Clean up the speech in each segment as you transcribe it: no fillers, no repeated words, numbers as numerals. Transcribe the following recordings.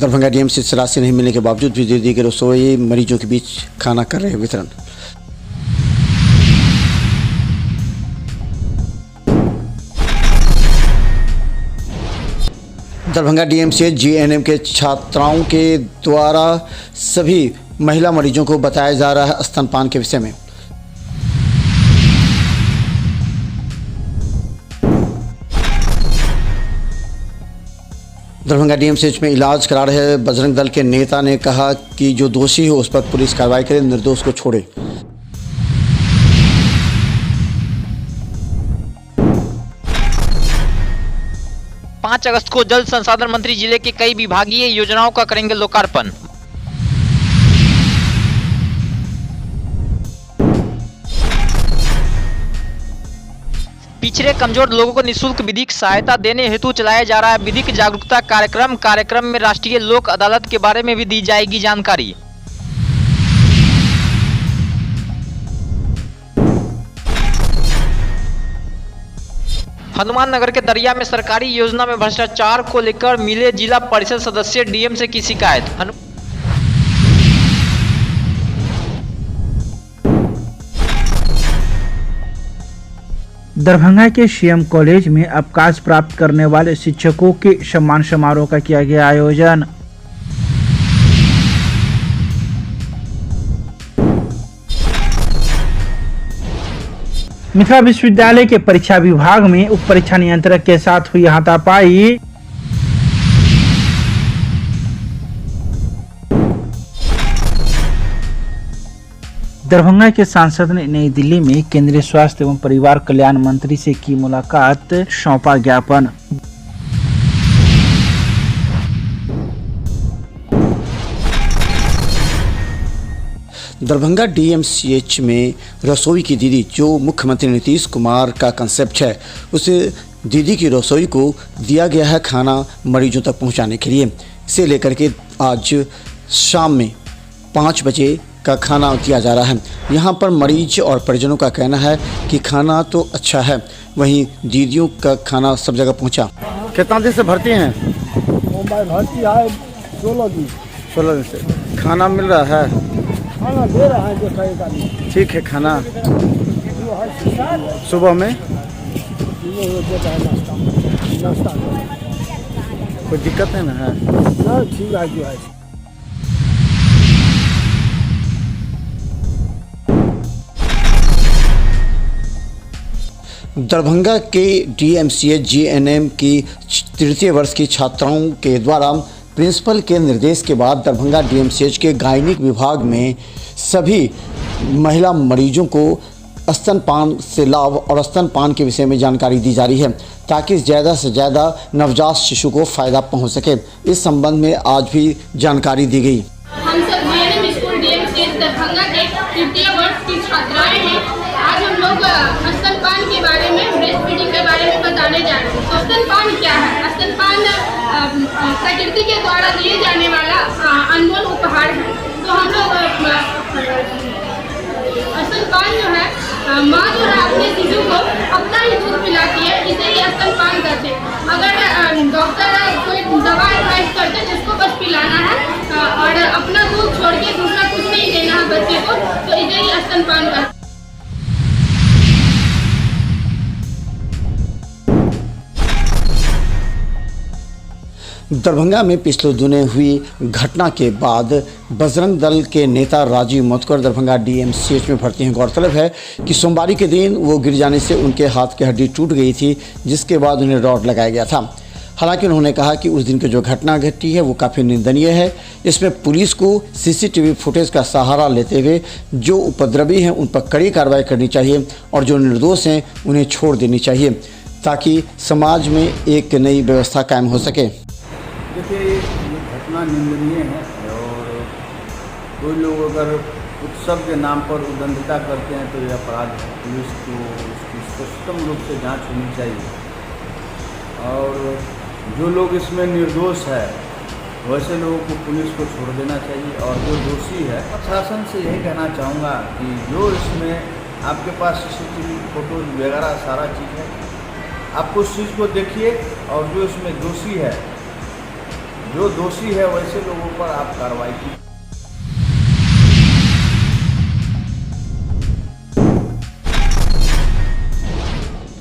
Darbhanga DMC से राशि नहीं मिलने के बावजूद भी दीदी के रसोई मरीजों के बीच खाना कर रहे वितरण। दरभंगा डीएमसीएच जीएनएम के छात्राओं के द्वारा सभी महिला मरीजों को बताया जा रहा है स्तनपान के विषय में। दरभंगा डीएमसीएच में इलाज करा रहे बजरंग दल के नेता ने कहा कि जो दोषी हो उस पर पुलिस कार्रवाई करे, निर्दोष को छोड़े। 5 अगस्त को जल संसाधन मंत्री जिले के कई विभागीय योजनाओं का करेंगे लोकार्पण। पिछड़े कमजोर लोगों को निःशुल्क विधिक सहायता देने हेतु चलाया जा रहा है विधिक जागरूकता कार्यक्रम में राष्ट्रीय लोक अदालत के बारे में भी दी जाएगी जानकारी। हनुमान नगर के दरिया में सरकारी योजना में भ्रष्टाचार को लेकर मिले जिला परिषद सदस्य डीएम से की शिकायत। दरभंगा के सीएम कॉलेज में अवकाश प्राप्त करने वाले शिक्षकों के सम्मान समारोह का किया गया आयोजन। मिथिला विश्वविद्यालय के परीक्षा विभाग में उप परीक्षा नियंत्रक के साथ हुई हाथापाई। दरभंगा के सांसद ने नई दिल्ली में केंद्रीय स्वास्थ्य एवं परिवार कल्याण मंत्री से की मुलाकात, सौंपा ज्ञापन। दरभंगा डीएमसीएच में रसोई की दीदी, जो मुख्यमंत्री नीतीश कुमार का कंसेप्ट है, उसे दीदी की रसोई को दिया गया है खाना मरीजों तक पहुंचाने के लिए। इसे लेकर के आज शाम में 5 बजे का खाना दिया जा रहा है। यहाँ पर मरीज और परिजनों का कहना है कि खाना तो अच्छा है, वहीं दीदियों का खाना सब जगह पहुँचा। कितना दिन से भर्ती हैं? भर्ती है 16 दिन। 16 दिन से खाना मिल रहा है? खाना दे रहा है जो कहेगा नहीं। ठीक है। खाना सुबह में नाश्ता कोई दिक्कत नहीं ना है? ठीक है जो है। दरभंगा के डीएमसीएच जीएनएम की 3य वर्ष की छात्राओं के द्वारा प्रिंसिपल के निर्देश के बाद दरभंगा डीएमसीएच के गायनिक विभाग में सभी महिला मरीजों को स्तनपान से लाभ और स्तनपान के विषय में जानकारी दी जा रही है, ताकि ज़्यादा से ज़्यादा नवजात शिशु को फ़ायदा पहुंच सके। इस संबंध में आज भी जानकारी दी गई। हम सब जीएनएम स्कूल डीएमसीएच दरभंगा के 3य वर्ष की छात्राएं हैं। आज हम लोग स्तनपान के बारे में, ब्रेस्ट फीडिंग के बारे में बताने जा रहे हैं। तो स्तनपान क्या है? स्तनपान प्रकृति के द्वारा दिए जाने वाला अनमोल उपहार है। तो हम लोग स्तनपान जो है, माँ जो है अपने शिशु को अपना ही दूध पिलाती है, इसे ही स्तनपान करते हैं। अगर डॉक्टर कोई दवा एडवाइस करते हैं जिसको बस पिलाना है और अपना दूध छोड़ के दूसरा कुछ नहीं देना है बच्चे को, तो इसे ही स्तनपान करते हैं। दरभंगा में पिछले दिनों हुई घटना के बाद बजरंग दल के नेता राजीव मतकर दरभंगा डीएमसीएच में भर्ती हैं। गौरतलब है कि सोमवार के दिन वो गिर जाने से उनके हाथ की हड्डी टूट गई थी, जिसके बाद उन्हें रॉड लगाया गया था। हालांकि उन्होंने कहा कि उस दिन की जो घटना घटी है वो काफ़ी निंदनीय है। इसमें पुलिस को सीसीटीवी फुटेज का सहारा लेते हुए जो उपद्रवी हैं उन पर कड़ी कार्रवाई करनी चाहिए और जो निर्दोष हैं उन्हें छोड़ देनी चाहिए, ताकि समाज में एक नई व्यवस्था कायम हो सके। देखिए, ये घटना निंदनीय है और कोई लोग अगर उत्सव के नाम पर उद्दंडता करते हैं तो ये अपराध है। पुलिस को उसकी सक्षम रूप से जांच होनी चाहिए और जो लोग इसमें निर्दोष है वैसे लोगों को पुलिस को छोड़ देना चाहिए और जो दोषी है, प्रशासन से यही कहना चाहूँगा कि जो इसमें आपके पास सीसीटीवी फोटोज वगैरह सारा चीज़ है, आप उस चीज़ को देखिए और जो इसमें दोषी है जो दोषी है वैसे लोगों पर आप कार्रवाई की।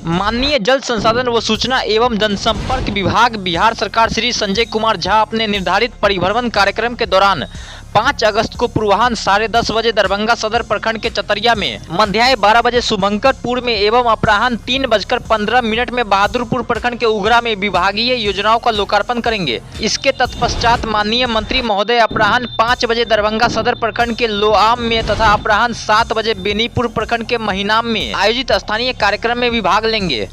माननीय जल संसाधन व सूचना एवं जनसंपर्क विभाग बिहार सरकार श्री संजय कुमार झा अपने निर्धारित परिभ्रमण कार्यक्रम के दौरान 5 अगस्त को पूर्वाह्न 10:30 बजे दरभंगा सदर प्रखंड के चतरिया में, मध्याह्न 12 बजे शुभंकरपुर में एवं अपराह्न 3:15 में बहादुरपुर प्रखंड के उगरा में विभागीय योजनाओं का लोकार्पण करेंगे। इसके तत्पश्चात माननीय मंत्री महोदय अपराह्न 5 बजे दरभंगा सदर प्रखंड के लोआम में तथा अपराह्न 7 बजे बेनीपुर प्रखंड के महिनाम में आयोजित स्थानीय कार्यक्रम में भाग लेंगे।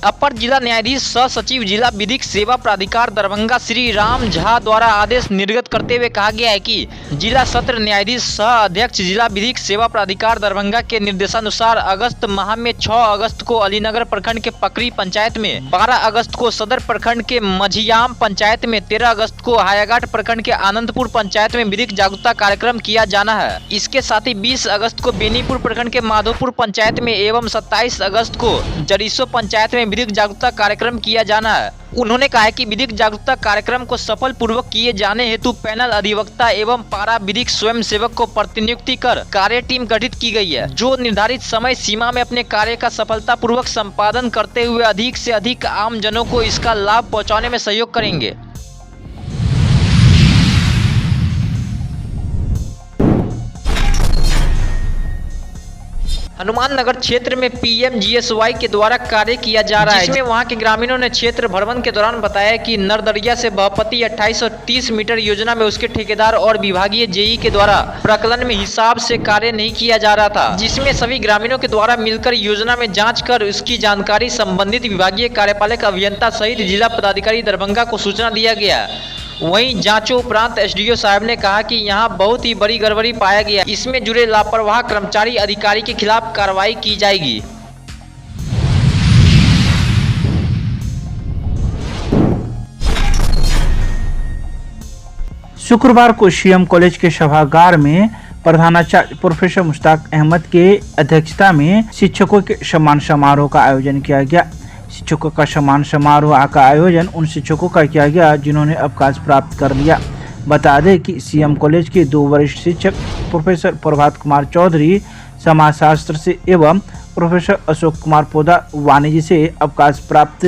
अपर जिला न्यायाधीश सह सचिव जिला विधिक सेवा प्राधिकार दरभंगा श्री राम झा द्वारा आदेश निर्गत करते हुए कहा गया है कि जिला सत्र न्यायाधीश सह अध्यक्ष जिला विधिक सेवा प्राधिकार दरभंगा के निर्देशानुसार अगस्त माह में 6 अगस्त को अलीनगर प्रखंड के पकरी पंचायत में, 12 अगस्त को सदर प्रखंड के मझियाम पंचायत में, 13 अगस्त को हायाघाट प्रखंड के आनंदपुर पंचायत में विधिक जागरूकता कार्यक्रम किया जाना है। इसके साथ ही 20 अगस्त को बेनीपुर प्रखंड के माधोपुर पंचायत में एवं 27 अगस्त को जरीसो पंचायत में विधिक जागरूकता कार्यक्रम किया जाना है। उन्होंने कहा है कि विधिक जागरूकता कार्यक्रम को सफल पूर्वक किए जाने हेतु पैनल अधिवक्ता एवं पारा विधिक स्वयं सेवक को प्रतिनियुक्ति कर कार्य टीम गठित की गई है, जो निर्धारित समय सीमा में अपने कार्य का सफलता पूर्वक संपादन करते हुए अधिक से अधिक आम जनों को इसका लाभ पहुंचाने में सहयोग करेंगे। हनुमान नगर क्षेत्र में PMGSY के द्वारा कार्य किया जा रहा है, जिसमें वहां के ग्रामीणों ने क्षेत्र भ्रमण के दौरान बताया कि नरदरिया से बहपति 2830 मीटर योजना में उसके ठेकेदार और विभागीय जेई के द्वारा प्रकलन में हिसाब से कार्य नहीं किया जा रहा था, जिसमें सभी ग्रामीणों के द्वारा मिलकर योजना में जाँच कर उसकी जानकारी संबंधित विभागीय कार्यपालक अभियंता सहित जिला पदाधिकारी दरभंगा को सूचना दिया गया। वहीं जांचों उपरांत एसडीओ साहब ने कहा कि यहां बहुत ही बड़ी गड़बड़ी पाया गया, इसमें जुड़े लापरवाह कर्मचारी अधिकारी के खिलाफ कार्रवाई की जाएगी। शुक्रवार को सीएम कॉलेज के सभागार में प्रधानाचार्य प्रोफेसर मुश्ताक अहमद के अध्यक्षता में शिक्षकों के सम्मान समारोह का आयोजन किया गया। शिक्षकों का सम्मान समारोह का आयोजन उन शिक्षकों का किया गया जिन्होंने अवकाश प्राप्त कर लिया। बता दें कि सीएम कॉलेज के 2 वरिष्ठ शिक्षक प्रोफेसर प्रभात कुमार चौधरी समाजशास्त्र से एवं प्रोफेसर अशोक कुमार पोदा वाणिज्य से अवकाश प्राप्त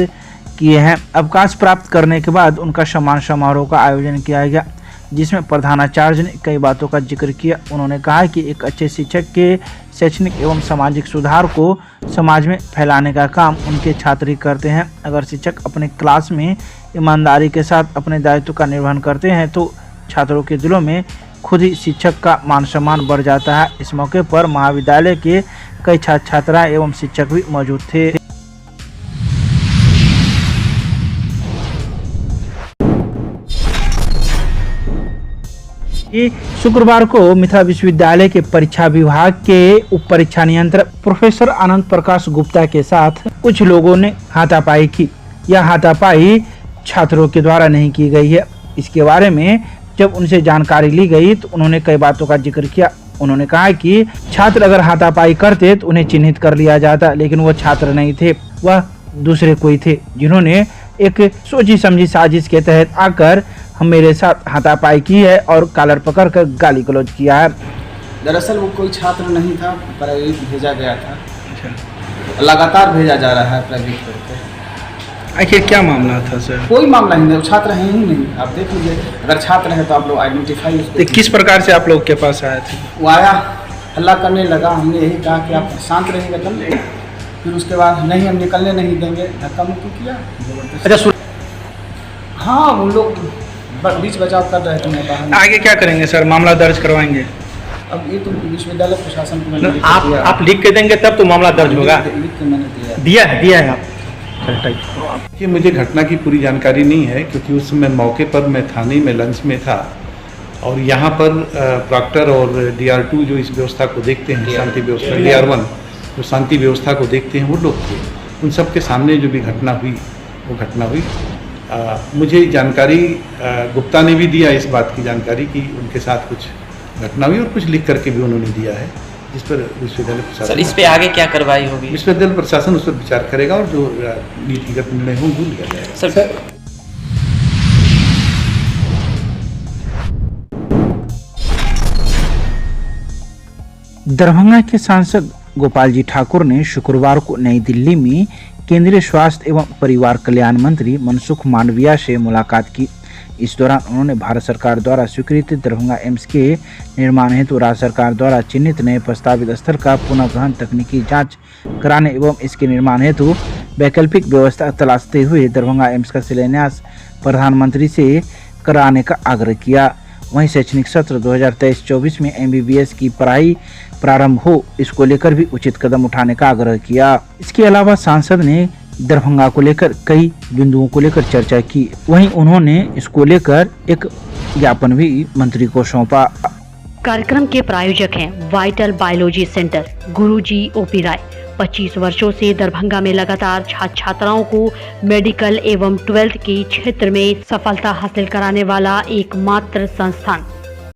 किए हैं। अवकाश प्राप्त करने के बाद उनका सम्मान समारोह का आयोजन किया गया, जिसमें प्रधानाचार्य ने कई बातों का जिक्र किया। उन्होंने कहा कि एक अच्छे शिक्षक के शैक्षणिक एवं सामाजिक सुधार को समाज में फैलाने का काम उनके छात्र ही करते हैं। अगर शिक्षक अपने क्लास में ईमानदारी के साथ अपने दायित्व का निर्वहन करते हैं तो छात्रों के दिलों में खुद ही शिक्षक का मान सम्मान बढ़ जाता है। इस मौके पर महाविद्यालय के कई छात्र छात्राएं एवं शिक्षक भी मौजूद थे। शुक्रवार को मिथिला विश्वविद्यालय के परीक्षा विभाग के उप परीक्षा नियंत्रक प्रोफेसर आनंद प्रकाश गुप्ता के साथ कुछ लोगों ने हाथापाई की। यह हाथापाई छात्रों के द्वारा नहीं की गई है। इसके बारे में जब उनसे जानकारी ली गई तो उन्होंने कई बातों का जिक्र किया। उन्होंने कहा कि छात्र अगर हाथापाई करते तो उन्हें चिन्हित कर लिया जाता, लेकिन वह छात्र नहीं थे, वह दूसरे कोई थे जिन्होंने एक सोची समझी साजिश के तहत आकर मेरे साथ हाथापाई की है और कॉलर पकड़कर गाली गलौज किया है। दरअसल वो कोई छात्र नहीं था, प्राइवेट भेजा गया था। लगातार भेजा जा रहा है प्राइवेट करके। आखिर क्या मामला था सर? कोई मामला नहीं है, वो छात्र हैं ही नहीं। आप देख लीजिए, अगर छात्र है तो आप लोग आइडेंटिफाई। तो किस प्रकार से आप लोग के पास आए थे? वो आया, हल्ला करने लगा। हमने यही कहा कि आप शांत रहिएगा तब। फिर उसके बाद नहीं, हम निकलने नहीं देंगे, धक्का मुक्की किया। अच्छा, हाँ, वो लोग बीच बचाव कर रहे थे। मैं बाहर। आगे क्या करेंगे सर? मामला दर्ज करवाएंगे? अब ये तो विश्वविद्यालय प्रशासन को मैंने आप लिख के देंगे तब तो मामला दर्ज होगा। लिख के मैंने दिया है आप। ये मुझे घटना की पूरी जानकारी नहीं है, क्योंकि उस समय मौके पर मैं थाने में लंच में था और यहाँ पर प्रॉक्टर और DR2 जो इस व्यवस्था को देखते हैं, शांति व्यवस्था, DR1 जो शांति व्यवस्था को देखते हैं, वो लोग थे। उन सब के सामने जो भी घटना हुई वो घटना हुई। मुझे जानकारी गुप्ता ने भी दिया इस बात की जानकारी कि उनके साथ कुछ घटना हुई और कुछ लिख करके भी उन्होंने दिया है। जिस पर विश्वविद्यालय प्रशासन सर इस पे आगे क्या कार्रवाई होगी? विश्वविद्यालय प्रशासन उस पर विचार करेगा और जो नीतिगत निर्णय हो वो लिया जाएगा। सर दरभंगा के सांसद गोपाल जी ठाकुर ने शुक्रवार को नई दिल्ली में केंद्रीय स्वास्थ्य एवं परिवार कल्याण मंत्री मनसुख मांडविया से मुलाकात की। इस दौरान उन्होंने भारत सरकार द्वारा स्वीकृत दरभंगा एम्स के निर्माण हेतु राज्य सरकार द्वारा चिन्हित नए प्रस्तावित स्थल का पुनः ग्रहण, तकनीकी जांच कराने एवं इसके निर्माण हेतु वैकल्पिक व्यवस्था तलाशते हुए दरभंगा एम्स का शिलान्यास प्रधानमंत्री से कराने का आग्रह किया। वहीं शैक्षणिक सत्र 2023-24 में MBBS की पढ़ाई प्रारंभ हो, इसको लेकर भी उचित कदम उठाने का आग्रह किया। इसके अलावा सांसद ने दरभंगा को लेकर कई बिंदुओं को लेकर चर्चा की। वहीं उन्होंने इसको लेकर एक ज्ञापन भी मंत्री को सौंपा। कार्यक्रम के प्रायोजक हैं वाइटल बायोलॉजी सेंटर, गुरुजी ओपी राय। 25 वर्षों से दरभंगा में लगातार छात्र छात्राओं को मेडिकल एवं 12th के क्षेत्र में सफलता हासिल कराने वाला एकमात्र संस्थान।